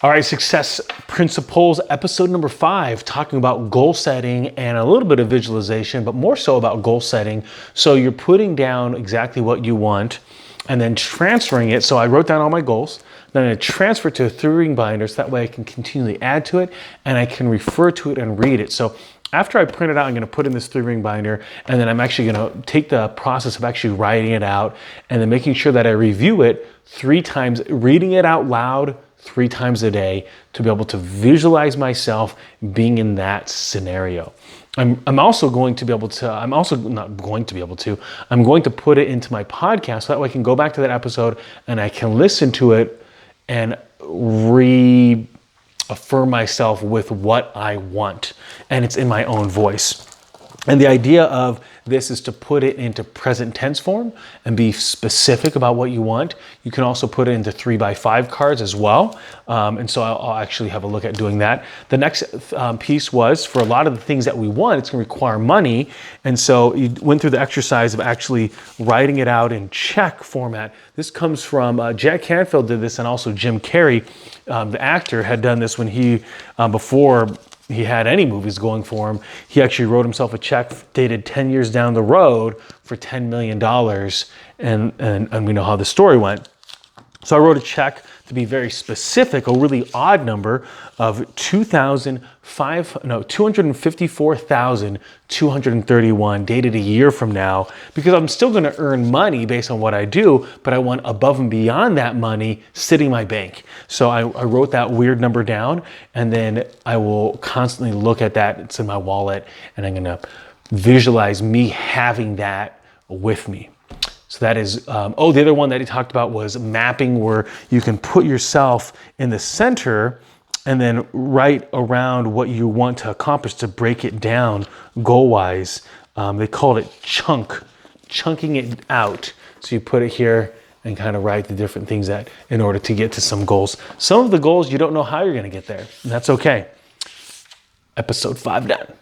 All right, Success Principles, episode number 5, talking about goal setting and a little bit of visualization, but more so about goal setting. So you're putting down exactly what you want and then transferring it. So I wrote down all my goals, then I transfer it to a 3-ring binder so that way I can continually add to it and I can refer to it and read it. So after I print it out, I'm going to put in this 3-ring binder, and then I'm actually going to take the process of actually writing it out and then making sure that I review it 3 times, reading it out loud 3 times a day to be able to visualize myself being in that scenario. I'm also going to put it into my podcast so that way I can go back to that episode and I can listen to it and reaffirm myself with what I want. And it's in my own voice. And the idea of this is to put it into present tense form and be specific about what you want. You can also put it into 3x5 cards as well. And so I'll actually have a look at doing that. The next piece was, for a lot of the things that we want, it's going to require money. And so you went through the exercise of actually writing it out in check format. This comes from Jack Canfield did this, and also Jim Carrey, the actor, had done this when he, before he had any movies going for him, he actually wrote himself a check dated 10 years down the road for $10 million. And we know how the story went. So I wrote a check, to be very specific, a really odd number of $254,231 dated a year from now, because I'm still going to earn money based on what I do, but I want above and beyond that money sitting in my bank. So I wrote that weird number down, and then I will constantly look at that. It's in my wallet, and I'm going to visualize me having that with me. So that is, the other one that he talked about was mapping, where you can put yourself in the center and then write around what you want to accomplish to break it down goal-wise. They called it chunking it out. So you put it here and kind of write the different things that in order to get to some goals. Some of the goals you don't know how you're going to get there, and that's okay. Episode 5 done.